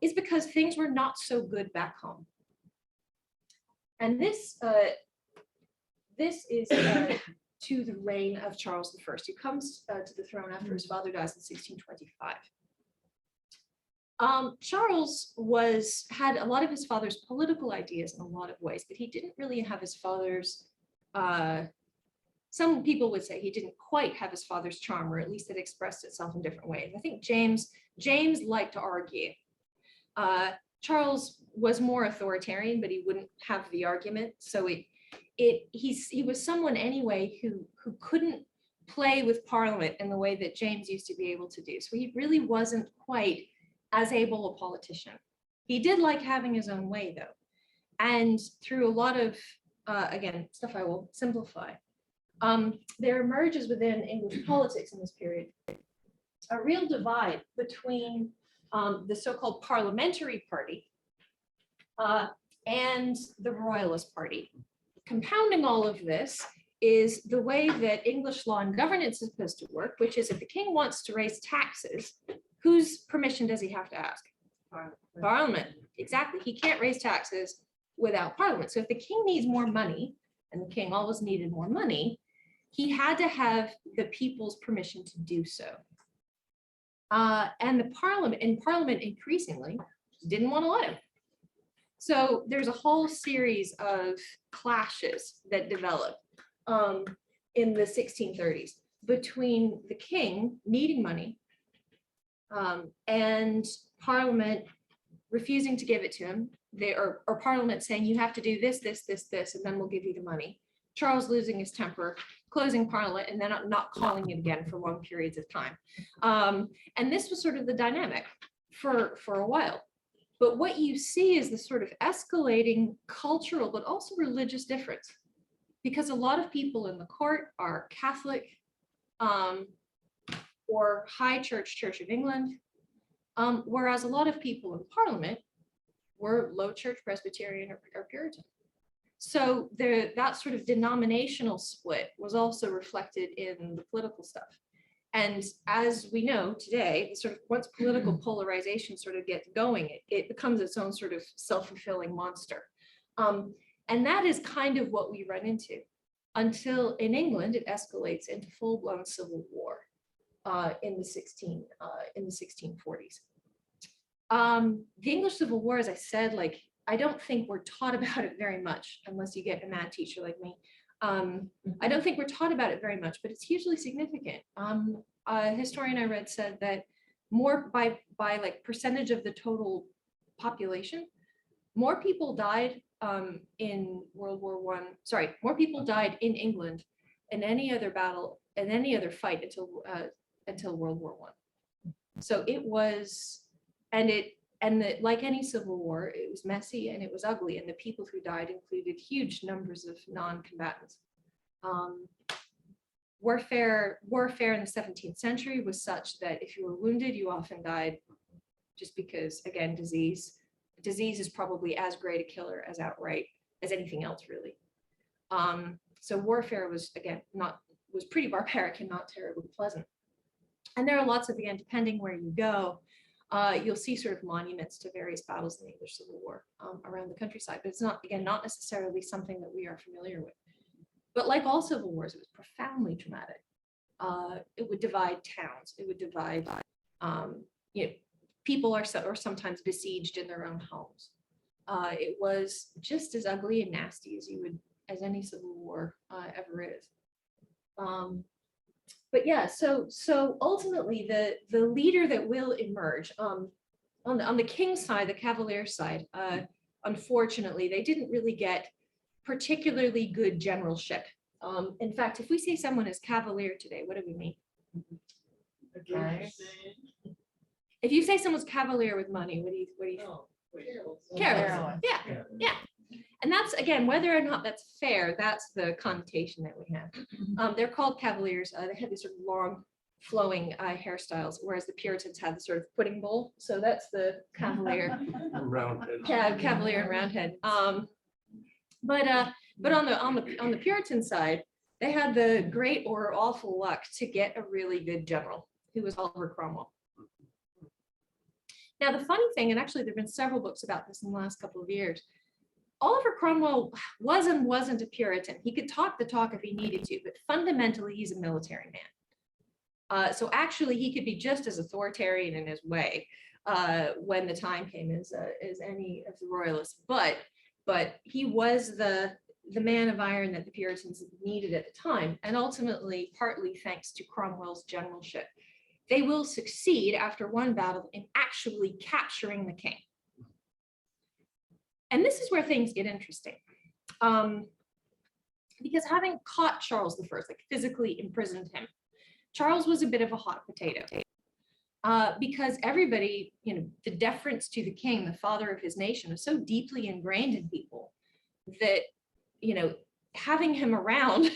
is because things were not so good back home. And this is to the reign of Charles I, who comes to the throne after his father dies in 1625. Charles had a lot of his father's political ideas in a lot of ways, but he didn't really have his father's, some people would say he didn't quite have his father's charm, or at least it expressed itself in different ways. I think James liked to argue. Charles was more authoritarian, but he wouldn't have the argument. So he was someone anyway who couldn't play with Parliament in the way that James used to be able to do. So he really wasn't quite as able a politician. He did like having his own way though. And through a lot of, again, stuff I will simplify, there emerges within English politics in this period a real divide between the so-called parliamentary party and the royalist party. Compounding all of this is the way that English law and governance is supposed to work, which is if the king wants to raise taxes, whose permission does he have to ask? Parliament. Exactly. He can't raise taxes without Parliament. So if the king needs more money, and the king always needed more money, he had to have the people's permission to do so. And Parliament increasingly didn't want to let him. So there's a whole series of clashes that develop in the 1630s between the king needing money and Parliament refusing to give it to him, or Parliament saying you have to do this, and then we'll give you the money. Charles losing his temper, closing Parliament, and then not calling it again for long periods of time. And this was sort of the dynamic for a while. But what you see is this sort of escalating cultural, but also religious difference, because a lot of people in the court are Catholic or High Church, Church of England, whereas a lot of people in Parliament were Low Church, Presbyterian, or Puritan. So that sort of denominational split was also reflected in the political stuff. And as we know today, sort of once political polarization sort of gets going, it becomes its own sort of self-fulfilling monster. And that is kind of what we run into until in England, it escalates into full-blown civil war in the 1640s. The English Civil War, as I said, like, I don't think we're taught about it very much unless you get a math teacher like me. I don't think we're taught about it very much, but it's hugely significant. A historian I read said that more by like percentage of the total population, more people died in World War I. Sorry, more people died in England in any other battle and any other fight until World War I. So it was, like any civil war, it was messy and it was ugly, and the people who died included huge numbers of non-combatants. Warfare in the 17th century was such that if you were wounded, you often died just because, again, disease is probably as great a killer as outright as anything else, really. So warfare was, again, was pretty barbaric and not terribly pleasant. And there are lots of, again, depending where you go, you'll see sort of monuments to various battles in the English Civil War around the countryside, but it's not, again, not necessarily something that we are familiar with. But like all civil wars, it was profoundly traumatic. It would divide towns. It would divide, people are sometimes besieged in their own homes. It was just as ugly and nasty as any civil war ever is. But yeah, so ultimately the leader that will emerge on the king's side, the cavalier side, unfortunately, they didn't really get particularly good generalship. In fact, if we say someone is cavalier today, what do we mean? Okay. If you say someone's cavalier with money, what do you careless? Careless. Yeah. And that's, again, whether or not that's fair, that's the connotation that we have. They're called cavaliers. They had these sort of long flowing hairstyles, whereas the Puritans had the sort of pudding bowl. So that's the cavalier. Roundhead. Cavalier and Roundhead. But on the Puritan side, they had the great or awful luck to get a really good general who was Oliver Cromwell. Now, the funny thing, and actually there have been several books about this in the last couple of years, Oliver Cromwell was and wasn't a Puritan. He could talk the talk if he needed to, but fundamentally he's a military man. So actually he could be just as authoritarian in his way when the time came as any of the royalists. But he was the man of iron that the Puritans needed at the time, and ultimately, partly thanks to Cromwell's generalship, they will succeed after one battle in actually capturing the king. And this is where things get interesting. Because having caught Charles I, like physically imprisoned him, Charles was a bit of a hot potato. Because everybody, the deference to the king, the father of his nation, was so deeply ingrained in people that, having him around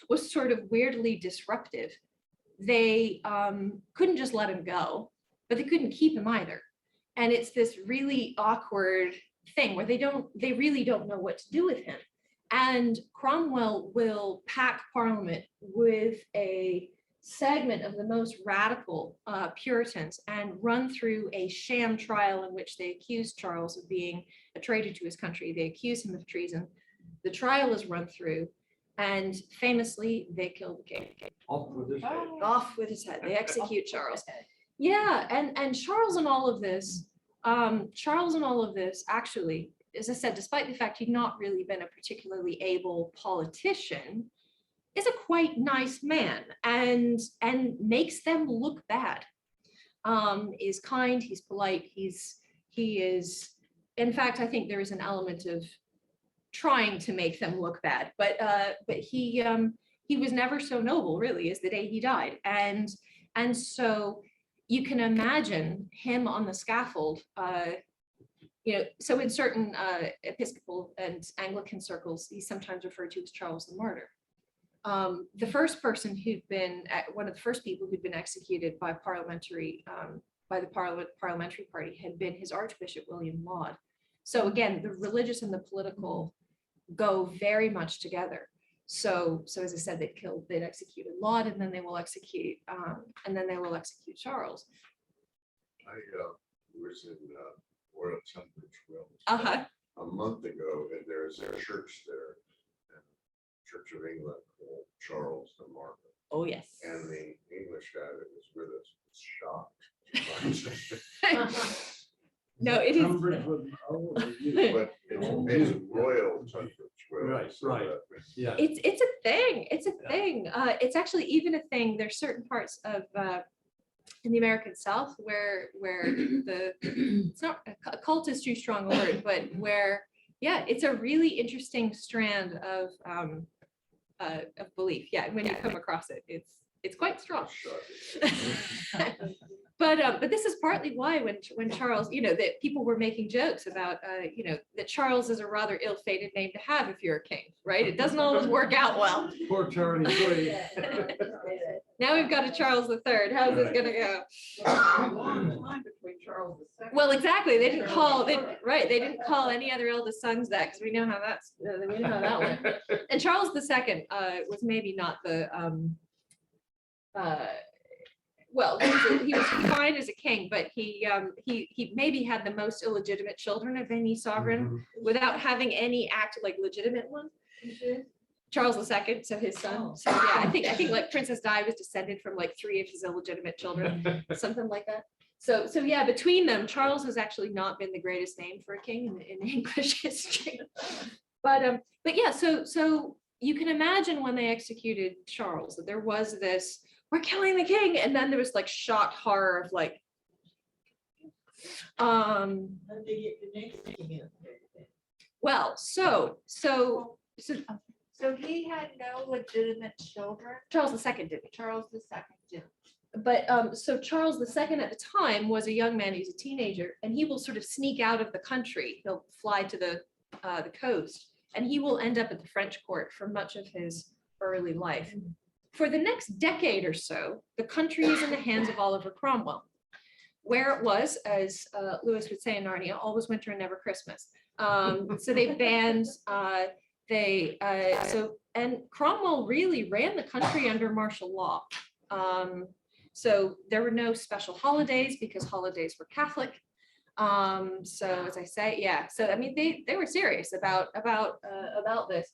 was sort of weirdly disruptive. They couldn't just let him go, but they couldn't keep him either. And it's this really awkward thing where they really don't know what to do with him. And Cromwell will pack Parliament with a segment of the most radical Puritans and run through a sham trial in which they accuse Charles of being a traitor to his country. They accuse him of treason. The trial is run through, and famously, they kill the king. Off with his head. Off with his head. They execute Charles. Yeah, and Charles and all of this, actually, as I said, despite the fact he'd not really been a particularly able politician, is a quite nice man and makes them look bad. Is kind, he's polite, he is, in fact, I think there is an element of trying to make them look bad, but he was never so noble, really, as the day he died. And so you can imagine him on the scaffold, so in certain Episcopal and Anglican circles, he's sometimes referred to as Charles the Martyr. The first person one of the first people who'd been executed by the parliamentary party had been his Archbishop, William Laud. So again, the religious and the political go very much together. So as I said, they'd executed Laud, and then they will execute, Charles. I was in Royal Tunbridge Wells Uh-huh. a month ago, and there's a church there, Church of England, called Charles the Martyr. Oh, yes. And the English guy that was with us was shocked. No, it is. Tunbridge with- oh, you- But it's Royal Tunbridge Wells. Right, so right. that- Yeah. It's a thing. It's a thing. It's actually even a thing. There's certain parts of in the American South where it's not a cult is too strong a word, but where it's a really interesting strand of belief. Yeah, when you come across it, it's quite strong. But this is partly why when Charles, that people were making jokes about, that Charles is a rather ill-fated name to have if you're a king, right? It doesn't always work out well. Poor Charlie Free. Now we've got a Charles III. How's this gonna go? Well, exactly. They didn't call, they didn't call any other eldest sons that, because we know how that went. And Charles II was maybe not the well, he was fine as a king, but he maybe had the most illegitimate children of any sovereign without having any like legitimate ones. Charles II, so his son. So yeah, I think like Princess Di was descended from like 3 of his illegitimate children, something like that. So yeah, between them, Charles has actually not been the greatest name for a king in English history. But yeah, so you can imagine when they executed Charles that there was this, we're killing the king, and then there was like shocked horror of like, How'd they get the next thing in? well, so he had no legitimate children. Charles II didn't. Charles II did. But so Charles II at the time was a young man, he was a teenager, and he will sort of sneak out of the country. He'll fly to the coast, and he will end up at the French court for much of his early life. For the next decade or so, the country is in the hands of Oliver Cromwell, where it was, as Lewis would say in Narnia, always winter and never Christmas. So they banned, and Cromwell really ran the country under martial law. So there were no special holidays because holidays were Catholic. So as I say, yeah. So I mean, they were serious about this.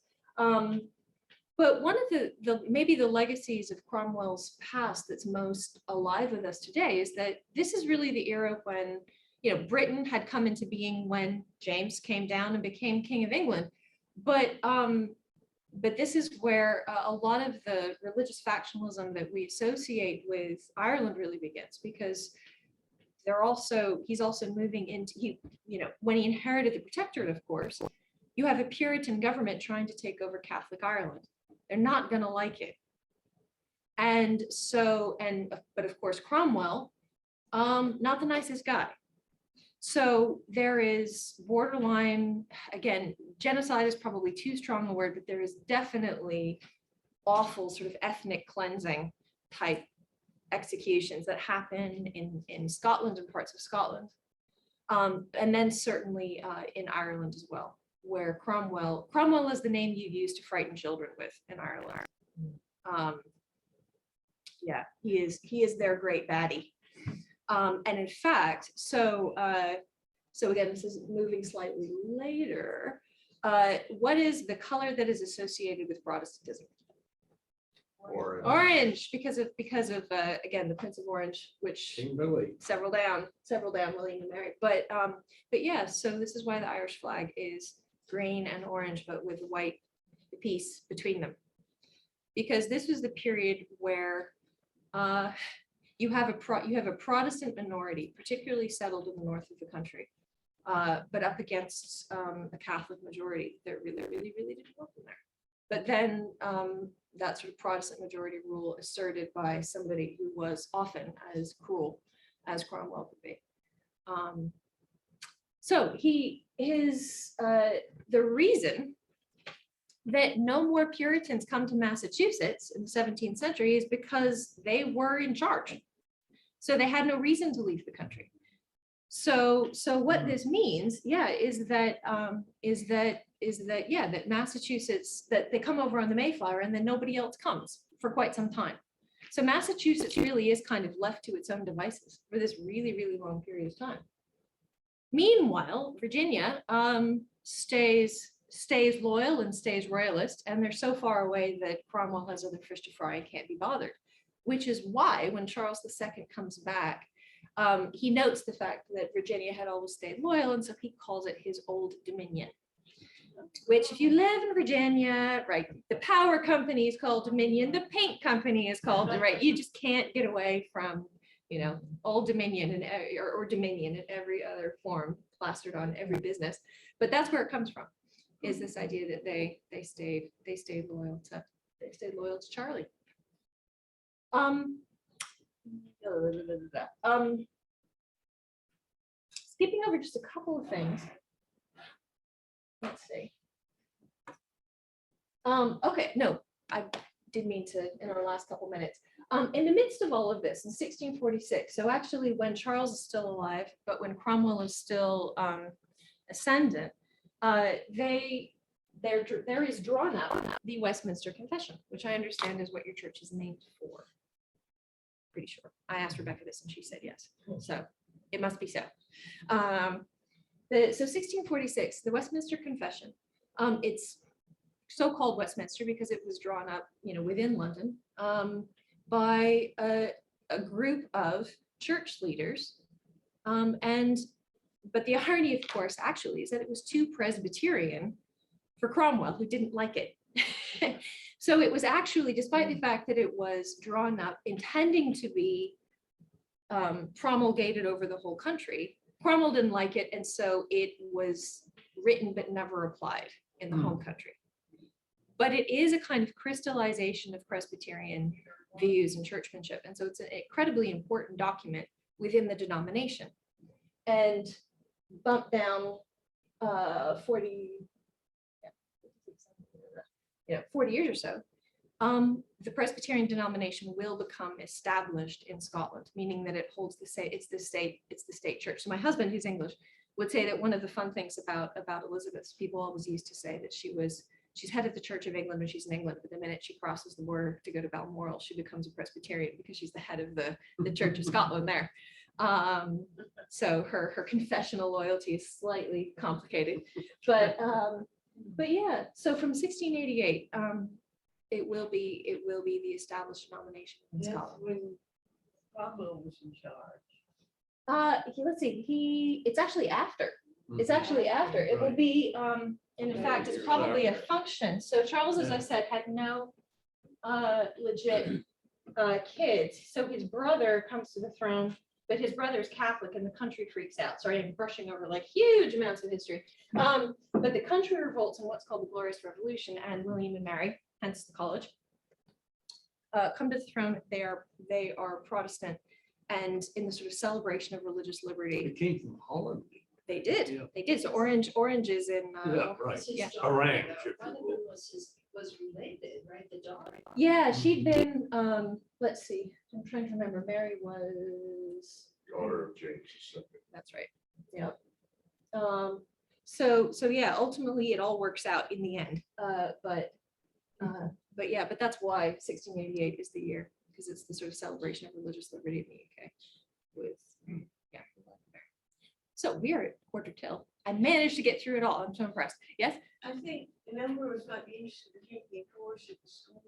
But one of the maybe the legacies of Cromwell's past that's most alive with us today is that this is really the era when, Britain had come into being when James came down and became King of England. But this is where a lot of the religious factionalism that we associate with Ireland really begins, because he's also moving into, when he inherited the Protectorate, of course, you have a Puritan government trying to take over Catholic Ireland. They're not going to like it. And so, but of course, Cromwell, not the nicest guy. So there is borderline, again, genocide is probably too strong a word, but there is definitely awful sort of ethnic cleansing type executions that happen in Scotland and parts of Scotland. And then certainly in Ireland as well, where Cromwell is the name you use to frighten children with in Ireland. Yeah, he is their great baddie. And in fact, so again, this is moving slightly later. What is the color that is associated with Protestantism? Orange, because of again, the Prince of Orange, which King Billy. several down, William and Mary. But yeah, so this is why the Irish flag is green and orange, but with white piece between them, because this was the period where you have a Protestant minority, particularly settled in the north of the country, but up against a Catholic majority that really didn't welcome there. But then that sort of Protestant majority rule asserted by somebody who was often as cruel as Cromwell could be. So the reason that no more Puritans come to Massachusetts in the 17th century is because they were in charge. So they had no reason to leave the country. So what this means, is that yeah, that Massachusetts, that they come over on the Mayflower and then nobody else comes for quite some time. So Massachusetts really is kind of left to its own devices for this really, really long period of time. Meanwhile, Virginia stays loyal and stays royalist, and they're so far away that Cromwell has other fish to fry and can't be bothered, which is why when Charles II comes back, he notes the fact that Virginia had always stayed loyal, and so he calls it his Old Dominion. Which, if you live in Virginia, right, the power company is called Dominion, the paint company is called, right, you just can't get away from, you know, Old Dominion and or Dominion in every other form plastered on every business. But that's where it comes from, is this idea that they stayed loyal to Charlie. Skipping over just a couple of things. Let's see. Okay, no, I didn't mean to in our last couple minutes. In the midst of all of this, in 1646, so actually when Charles is still alive, but when Cromwell is still ascendant, there is drawn up the Westminster Confession, which I understand is what your church is named for. Pretty sure. I asked Rebecca this and she said yes. So it must be so. So 1646, the Westminster Confession, it's so-called Westminster because it was drawn up, you know, within London by a group of church leaders. But the irony, of course, actually, is that it was too Presbyterian for Cromwell, who didn't like it. So it was actually, despite the fact that it was drawn up intending to be promulgated over the whole country, Cromwell didn't like it, and so it was written but never applied in the home country. But it is a kind of crystallization of Presbyterian views and churchmanship, and so it's an incredibly important document within the denomination. And bump down 40 years or so, the Presbyterian denomination will become established in Scotland, meaning that it holds the state, it's the state church. So my husband, who's English, would say that one of the fun things about Elizabeth, people always used to say that she's head of the Church of England when she's in England, but the minute she crosses the border to go to Balmoral, she becomes a Presbyterian because she's the head of the Church of Scotland there. So her confessional loyalty is slightly complicated, but yeah, so from 1688, it will be the established denomination in That's Scotland. when Cromwell was in charge. Let's see, it's actually after. It's actually after. It will be, and in fact, it's probably a function. So Charles, as I said, had no legit kids. So his brother comes to the throne, but his brother's Catholic and the country freaks out. Sorry, I'm brushing over like huge amounts of history. But the country revolts in what's called the Glorious Revolution, and William and Mary, hence the college, come to the throne. They are Protestant, and in the sort of celebration of religious liberty. It came from Holland. They did. Yeah. They did. So orange is in. Yeah, right. Yeah. Orange, if you Brother will. was related, right? The daughter. Yeah, she'd been. Let's see. I'm trying to remember. Mary was. Daughter of James II. That's right. Yeah. So yeah. Ultimately, it all works out in the end. But yeah. But that's why 1688 is the year, because it's the sort of celebration of religious liberty in the UK. With yeah. So we are at quarter till. I managed to get through it all. I'm so impressed. Yes. I think the number was not interested in taking a course at the school.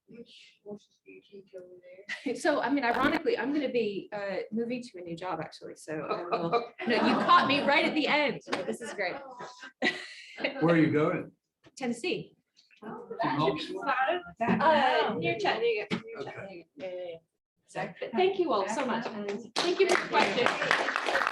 Which courses do you teach over there? So, I mean, ironically, I'm going to be moving to a new job, actually. So, I will, no, you caught me right at the end. This is great. Where are you going? Tennessee. Oh, Near Chattanooga. Okay. Yeah. So, but thank you all so much. And thank you for the question.